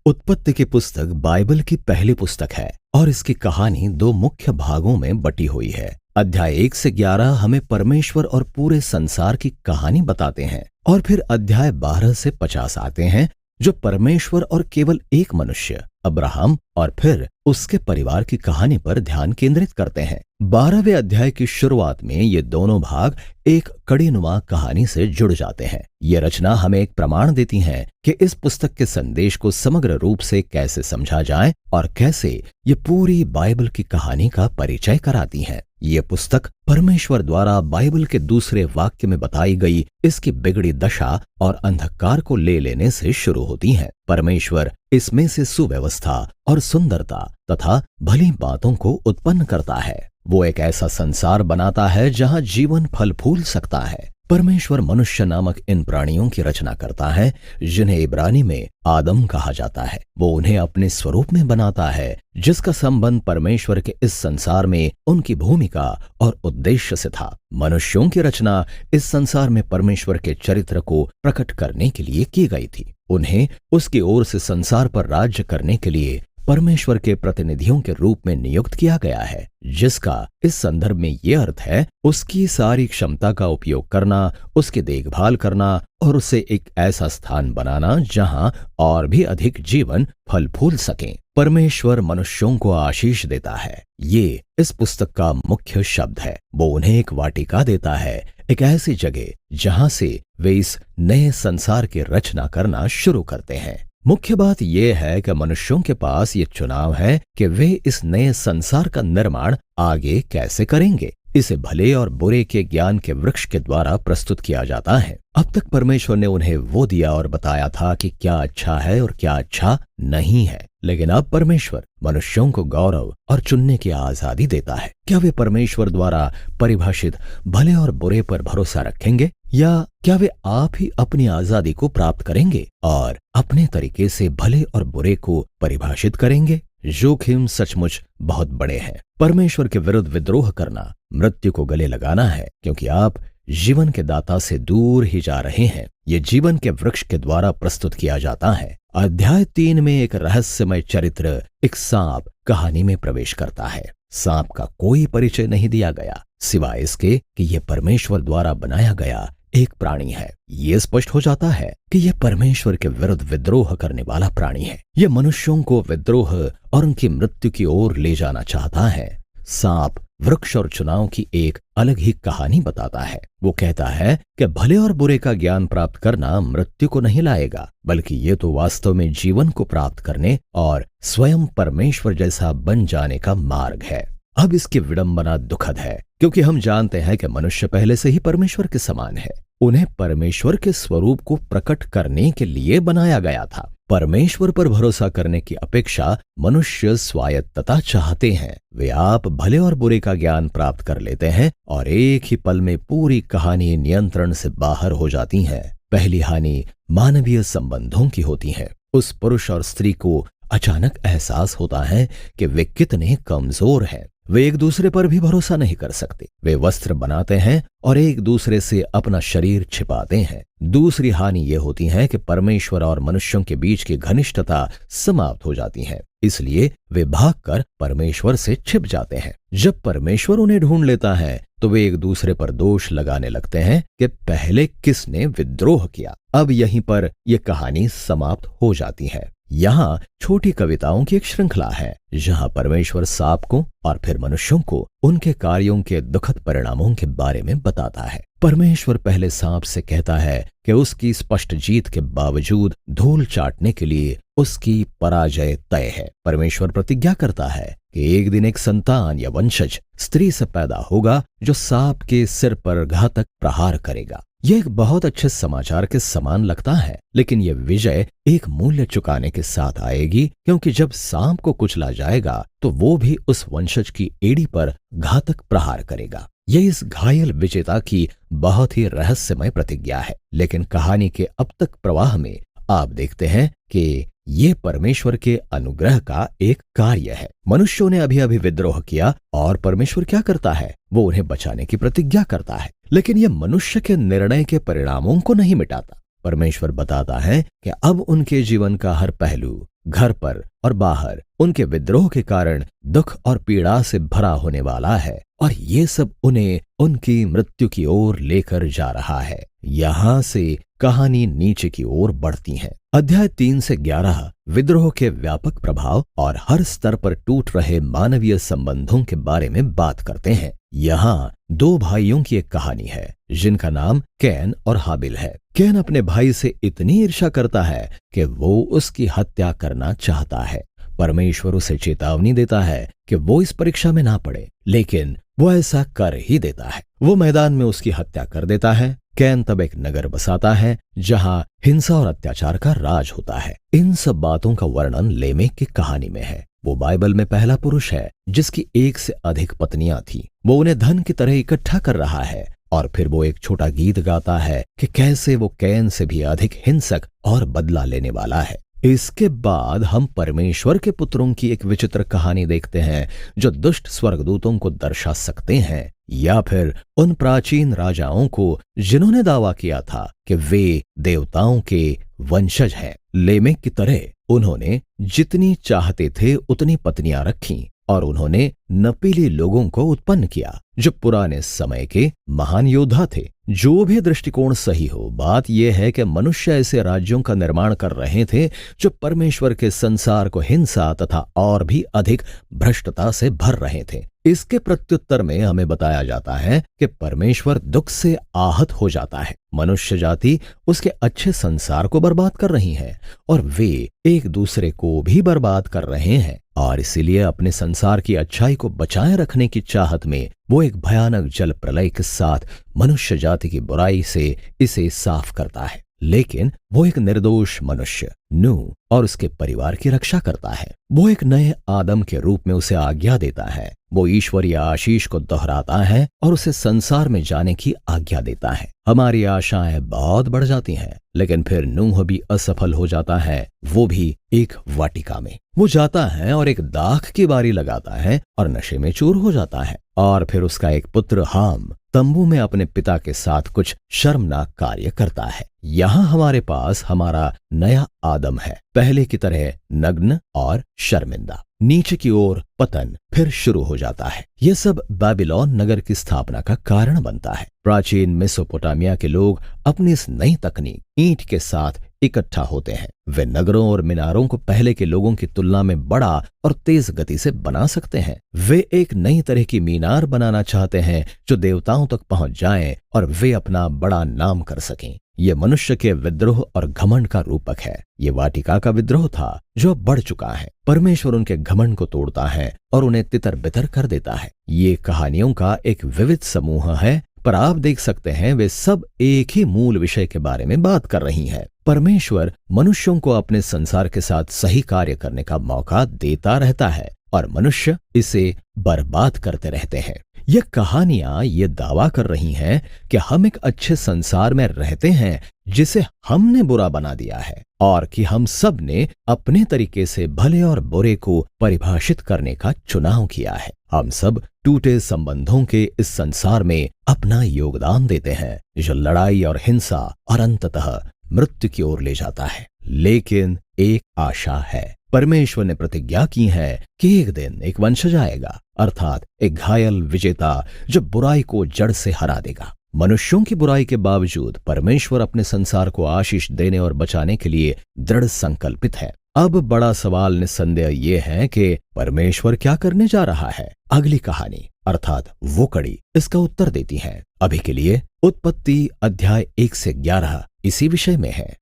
उत्पत्ति की पुस्तक बाइबल की पहली पुस्तक है और इसकी कहानी दो मुख्य भागों में बटी हुई है। अध्याय 1 से 11 हमें परमेश्वर और पूरे संसार की कहानी बताते हैं और फिर अध्याय 12 से 50 आते हैं जो परमेश्वर और केवल एक मनुष्य अब्राहम और फिर उसके परिवार की कहानी पर ध्यान केंद्रित करते हैं। 12वें अध्याय की शुरुआत में ये दोनों भाग एक कड़ीनुमा कहानी से जुड़ जाते हैं। ये रचना हमें एक प्रमाण देती है कि इस पुस्तक के संदेश को समग्र रूप से कैसे समझा जाए और कैसे ये पूरी बाइबल की कहानी का परिचय कराती है। ये पुस्तक परमेश्वर द्वारा बाइबल के दूसरे वाक्य में बताई गई इसकी बिगड़ी दशा और अंधकार को ले लेने से शुरू होती है। परमेश्वर इसमें से सुव्यवस्था और सुंदरता तथा भली बातों को उत्पन्न करता है। वो एक ऐसा संसार बनाता है जहां जीवन फल फूल सकता है। परमेश्वर मनुष्य नामक इन प्राणियों की रचना करता है जिन्हें इब्रानी में आदम कहा जाता है। वो उन्हें अपने स्वरूप में बनाता है जिसका संबंध परमेश्वर के इस संसार में उनकी भूमिका और उद्देश्य से था। मनुष्यों की रचना इस संसार में परमेश्वर के चरित्र को प्रकट करने के लिए की गई थी। उन्हें उसकी ओर से संसार पर राज्य करने के लिए परमेश्वर के प्रतिनिधियों के रूप में नियुक्त किया गया है, जिसका इस संदर्भ में ये अर्थ है उसकी सारी क्षमता का उपयोग करना, उसकी देखभाल करना और उसे एक ऐसा स्थान बनाना जहां और भी अधिक जीवन फल फूल सके। परमेश्वर मनुष्यों को आशीष देता है, ये इस पुस्तक का मुख्य शब्द है। वो उन्हें एक वाटिका देता है, एक ऐसी जगह जहां से वे इस नए संसार की रचना करना शुरू करते हैं। मुख्य बात यह है कि मनुष्यों के पास ये चुनाव है कि वे इस नए संसार का निर्माण आगे कैसे करेंगे। इसे भले और बुरे के ज्ञान के वृक्ष के द्वारा प्रस्तुत किया जाता है। अब तक परमेश्वर ने उन्हें वो दिया और बताया था कि क्या अच्छा है और क्या अच्छा नहीं है, लेकिन अब परमेश्वर मनुष्यों को गौरव और चुनने की आजादी देता है। क्या वे परमेश्वर द्वारा परिभाषित भले और बुरे पर भरोसा रखेंगे या क्या वे आप ही अपनी आजादी को प्राप्त करेंगे और अपने तरीके से भले और बुरे को परिभाषित करेंगे? जोखिम सचमुच बहुत बड़े हैं। परमेश्वर के विरुद्ध विद्रोह करना मृत्यु को गले लगाना है, क्योंकि आप जीवन के दाता से दूर ही जा रहे हैं। ये जीवन के वृक्ष के द्वारा प्रस्तुत किया जाता है। अध्याय 3 में एक रहस्यमय चरित्र, एक सांप कहानी में प्रवेश करता है। सांप का कोई परिचय नहीं दिया गया सिवाय इसके कि यह परमेश्वर द्वारा बनाया गया एक प्राणी है। ये स्पष्ट हो जाता है कि यह परमेश्वर के विरुद्ध विद्रोह करने वाला प्राणी है। यह मनुष्यों को विद्रोह और उनकी मृत्यु की ओर ले जाना चाहता है। सांप वृक्ष और चुनाव की एक अलग ही कहानी बताता है। वो कहता है कि भले और बुरे का ज्ञान प्राप्त करना मृत्यु को नहीं लाएगा, बल्कि ये तो वास्तव में जीवन को प्राप्त करने और स्वयं परमेश्वर जैसा बन जाने का मार्ग है। अब इसकी विडंबना दुखद है, क्योंकि हम जानते हैं कि मनुष्य पहले से ही परमेश्वर के समान है। उन्हें परमेश्वर के स्वरूप को प्रकट करने के लिए बनाया गया था। परमेश्वर पर भरोसा करने की अपेक्षा मनुष्य स्वायत्तता चाहते हैं। वे आप भले और बुरे का ज्ञान प्राप्त कर लेते हैं और एक ही पल में पूरी कहानी नियंत्रण से बाहर हो जाती है। पहली हानि मानवीय संबंधों की होती है। उस पुरुष और स्त्री को अचानक एहसास होता है कि वे कितने कमजोर हैं। वे एक दूसरे पर भी भरोसा नहीं कर सकते। वे वस्त्र बनाते हैं और एक दूसरे से अपना शरीर छिपाते हैं। दूसरी हानि यह होती है कि परमेश्वर और मनुष्यों के बीच की घनिष्ठता समाप्त हो जाती है, इसलिए वे भागकर परमेश्वर से छिप जाते हैं। जब परमेश्वर उन्हें ढूंढ लेता है तो वे एक दूसरे पर दोष लगाने लगते हैं कि पहले किसने विद्रोह किया। अब यहीं पर यह कहानी समाप्त हो जाती है। यहाँ छोटी कविताओं की एक श्रृंखला है जहाँ परमेश्वर सांप को और फिर मनुष्यों को उनके कार्यों के दुखद परिणामों के बारे में बताता है। परमेश्वर पहले सांप से कहता है कि उसकी स्पष्ट जीत के बावजूद धूल चाटने के लिए उसकी पराजय तय है। परमेश्वर प्रतिज्ञा करता है कि एक दिन एक संतान या वंशज स्त्री से पैदा होगा जो सांप के सिर पर घातक प्रहार करेगा। यह एक बहुत अच्छे समाचार के समान लगता है, लेकिन यह विजय एक मूल्य चुकाने के साथ आएगी, क्योंकि जब सांप को कुचला जाएगा तो वो भी उस वंशज की एड़ी पर घातक प्रहार करेगा। यह इस घायल विजेता की बहुत ही रहस्यमय प्रतिज्ञा है। लेकिन कहानी के अब तक प्रवाह में आप देखते हैं कि ये परमेश्वर के अनुग्रह का एक कार्य है। मनुष्यों ने अभी अभी विद्रोह किया और परमेश्वर क्या करता है? वो उन्हें बचाने की प्रतिज्ञा करता है, लेकिन यह मनुष्य के निर्णय के परिणामों को नहीं मिटाता। परमेश्वर बताता है कि अब उनके जीवन का हर पहलू, घर पर और बाहर, उनके विद्रोह के कारण दुख और पीड़ा से भरा होने वाला है और ये सब उन्हें उनकी मृत्यु की ओर लेकर जा रहा है। यहाँ से कहानी नीचे की ओर बढ़ती है। अध्याय 3 से 11 विद्रोह के व्यापक प्रभाव और हर स्तर पर टूट रहे मानवीय संबंधों के बारे में बात करते हैं। यहाँ 2 भाइयों की एक कहानी है जिनका नाम कैन और हाबिल है। कैन अपने भाई से इतनी ईर्ष्या करता है कि वो उसकी हत्या करना चाहता है। परमेश्वर उसे चेतावनी देता है कि वो इस परीक्षा में ना पड़े, लेकिन वो ऐसा कर ही देता है। वो मैदान में उसकी हत्या कर देता है। कैन तब एक नगर बसाता है जहां हिंसा और अत्याचार का राज होता है। इन सब बातों का वर्णन लेमेक की कहानी में है। वो बाइबल में पहला पुरुष है जिसकी 1 से अधिक पत्नियां थीं। वो उन्हें धन की तरह इकट्ठा कर रहा है और फिर वो एक छोटा गीत गाता है कि कैसे वो कैन से भी अधिक हिंसक और बदला लेने वाला है। इसके बाद हम परमेश्वर के पुत्रों की एक विचित्र कहानी देखते हैं जो दुष्ट स्वर्गदूतों को दर्शा सकते हैं या फिर उन प्राचीन राजाओं को जिन्होंने दावा किया था कि वे देवताओं के वंशज हैं। लेमेक की तरह उन्होंने जितनी चाहते थे उतनी पत्नियां रखीं और उन्होंने नपीली लोगों को उत्पन्न किया जो पुराने समय के महान योद्धा थे। जो भी दृष्टिकोण सही हो, बात यह है कि मनुष्य ऐसे राज्यों का निर्माण कर रहे थे जो परमेश्वर के संसार को हिंसा तथा और भी अधिक भ्रष्टता से भर रहे थे। इसके प्रत्युत्तर में हमें बताया जाता है कि परमेश्वर दुख से आहत हो जाता है। मनुष्य जाति उसके अच्छे संसार को बर्बाद कर रही है और वे एक दूसरे को भी बर्बाद कर रहे हैं और इसीलिए अपने संसार की अच्छाई को बचाए रखने की चाहत में वो एक भयानक जल प्रलय के साथ मनुष्य जाति की बुराई से इसे साफ करता है। लेकिन वो एक निर्दोष मनुष्य नूह और उसके परिवार की रक्षा करता है। वो एक नए आदम के रूप में उसे आज्ञा देता है। वो ईश्वरीय आशीष को दोहराता है और उसे संसार में जाने की आज्ञा देता है। हमारी आशाएं बहुत बढ़ जाती हैं, लेकिन फिर नूह भी असफल हो जाता है। वो भी एक वाटिका में वो जाता है और एक दाख की बारी लगाता है और नशे में चूर हो जाता है। और फिर उसका एक पुत्र हाम तंबू में अपने पिता के साथ कुछ शर्मनाक कार्य करता है। यहाँ हमारे पास हमारा नया आदम है, पहले की तरह नग्न और शर्मिंदा। नीचे की ओर पतन फिर शुरू हो जाता है। यह सब बाबिलोन नगर की स्थापना का कारण बनता है। प्राचीन मेसोपोटामिया के लोग अपनी इस नई तकनीक ईंट के साथ इकट्ठा होते हैं। वे नगरों और मीनारों को पहले के लोगों की तुलना में बड़ा और तेज गति से बना सकते हैं। वे एक नई तरह की मीनार बनाना चाहते हैं जो देवताओं तक पहुंच जाए और वे अपना बड़ा नाम कर सकें। ये मनुष्य के विद्रोह और घमंड का रूपक है। ये वाटिका का विद्रोह था जो अब बढ़ चुका है। परमेश्वर उनके घमंड को तोड़ता है और उन्हें तितर बितर कर देता है। ये कहानियों का एक विविध समूह है, पर आप देख सकते हैं वे सब एक ही मूल विषय के बारे में बात कर रही हैं। परमेश्वर मनुष्यों को अपने संसार के साथ सही कार्य करने का मौका देता रहता है और मनुष्य इसे बर्बाद करते रहते हैं। ये कहानियां ये दावा कर रही हैं कि हम एक अच्छे संसार में रहते हैं जिसे हमने बुरा बना दिया है और कि हम सब ने अपने तरीके से भले और बुरे को परिभाषित करने का चुनाव किया है। हम सब टूटे संबंधों के इस संसार में अपना योगदान देते हैं जो लड़ाई और हिंसा और अंततः मृत्यु की ओर ले जाता है। लेकिन एक आशा है। परमेश्वर ने प्रतिज्ञा की है कि एक दिन एक वंशज आएगा, अर्थात एक घायल विजेता जो बुराई को जड़ से हरा देगा। मनुष्यों की बुराई के बावजूद परमेश्वर अपने संसार को आशीष देने और बचाने के लिए दृढ़ संकल्पित है। अब बड़ा सवाल निस्संदेह ये है कि परमेश्वर क्या करने जा रहा है। अगली कहानी अर्थात वो कड़ी इसका उत्तर देती है। अभी के लिए उत्पत्ति अध्याय 1 से 11 इसी विषय में है।